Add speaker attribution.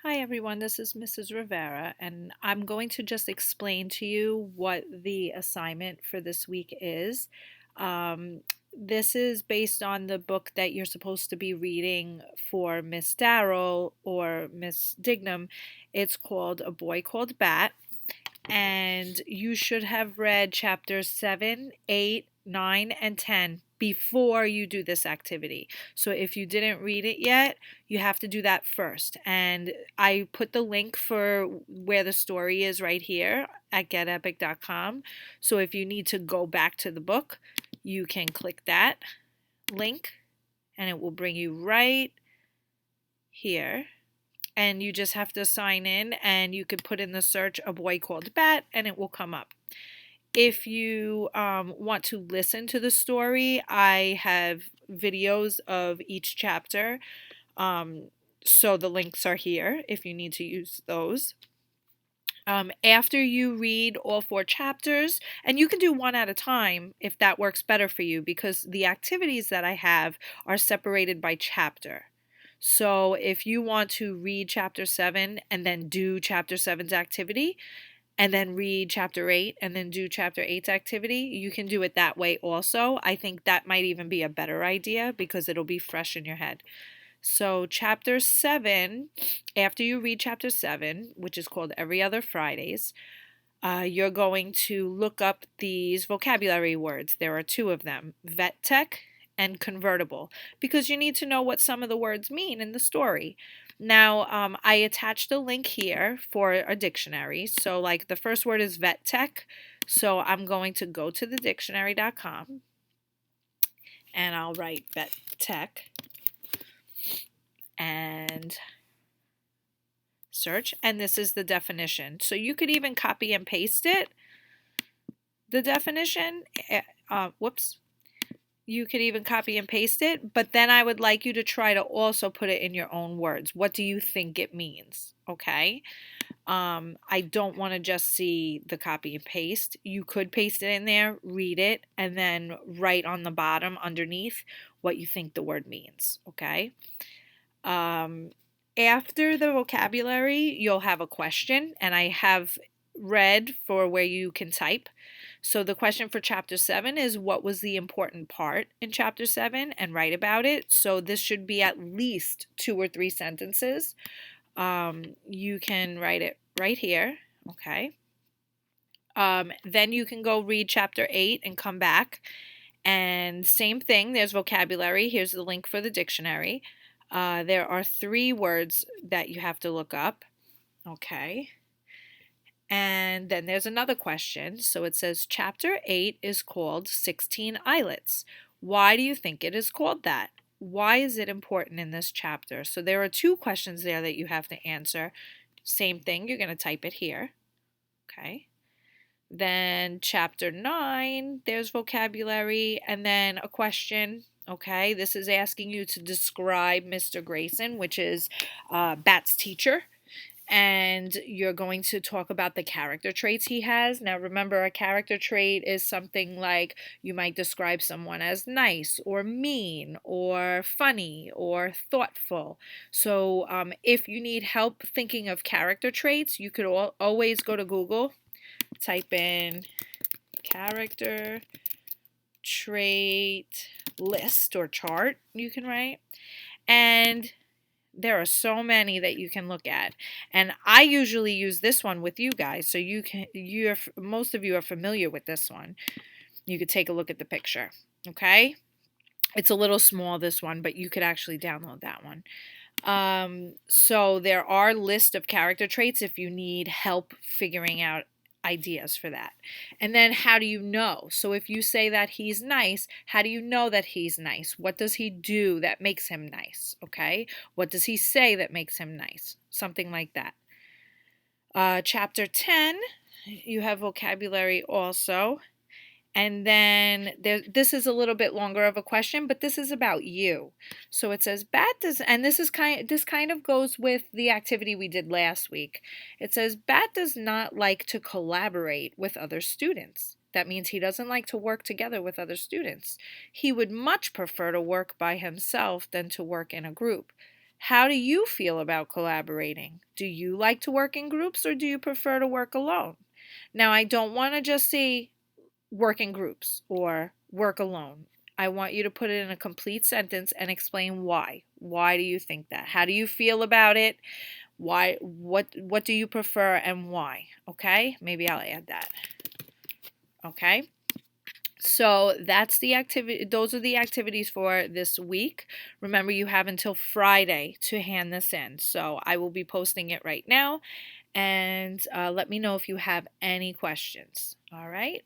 Speaker 1: Hi everyone, this is Mrs. Rivera, and I'm going to just explain to you what the assignment for this week is. Um, this is based on the book that you're supposed to be reading for Miss Darrell or Miss Dignam. It's called A Boy Called Bat, and you should have read chapters 7, 8, 9, and 10 before you do this activity. So if you didn't read it yet, you have to do that first. And I put the link for where the story is right here at getepic.com. So if you need to go back to the book, you can click that link and it will bring you right here, and you just have to sign in, and you could put in the search A Boy Called Bat and it will come up. If you want to listen to the story, I have videos of each chapter, so the links are here if you need to use those. After you read all 4 chapters, and you can do one at a time if that works better for you, because the activities that I have are separated by chapter. So if you want to read chapter 7 and then do chapter 7's activity, and then read chapter 8 and then do chapter 8's activity, you can do it that way also. I think that might even be a better idea because it'll be fresh in your head. So chapter 7, after you read chapter 7, which is called Every Other Fridays, you're going to look up these vocabulary words. There are 2 of them, vet tech and convertible, because you need to know what some of the words mean in the story. Now, I attached a link here for a dictionary. So like the first word is vet tech. So I'm going to go to the dictionary.com and I'll write vet tech and search, and this is the definition. So you could even copy and paste it, the definition. You could even copy and paste it, but then I would like you to try to also put it in your own words. What do you think it means? Okay. I don't want to just see the copy and paste. You could paste it in there, read it, and then write on the bottom underneath what you think the word means. Okay. After the vocabulary, you'll have a question, and I have read for where you can type. So the question for chapter 7 is, what was the important part in chapter 7, and write about it. So this should be at least 2 or 3 sentences. You can write it right here. Okay. Then you can go read chapter 8 and come back. And same thing, there's vocabulary. Here's the link for the dictionary. There are 3 words that you have to look up. Okay. And then there's another question. So it says chapter 8 is called 16 Islets. Why do you think it is called that? Why is it important in this chapter? So there are 2 questions there that you have to answer. Same thing, you're going to type it here. Okay. Then chapter 9, there's vocabulary and then a question. Okay, this is asking you to describe Mr. Grayson, which is Bat's teacher. And you're going to talk about the character traits he has. Now remember, a character trait is something like you might describe someone as nice or mean or funny or thoughtful. So if you need help thinking of character traits, you could always go to Google, type in character trait list or chart, you can write, and there are so many that you can look at, and I usually use this one with you guys, so most of you are familiar with this one. You could take a look at the picture. Okay, it's a little small, this one, but you could actually download that one. So there are lists of character traits if you need help figuring out ideas for that. And then how do you know? So if you say that he's nice, how do you know that he's nice? What does he do that makes him nice? Okay. What does he say that makes him nice? Something like that. Chapter 10, you have vocabulary also. And then this is a little bit longer of a question, but this is about you. So it says, Bat does, and this kind of goes with the activity we did last week. It says, Bat does not like to collaborate with other students. That means he doesn't like to work together with other students. He would much prefer to work by himself than to work in a group. How do you feel about collaborating? Do you like to work in groups or do you prefer to work alone? Now, I don't want to just say work in groups or work alone. I want you to put it in a complete sentence and explain why. Why do you think that? How do you feel about it? Why what do you prefer and why? Okay? Maybe I'll add that. Okay? So that's the activity. Those are the activities for this week. Remember, you have until Friday to hand this in. So I will be posting it right now, and let me know if you have any questions. All right.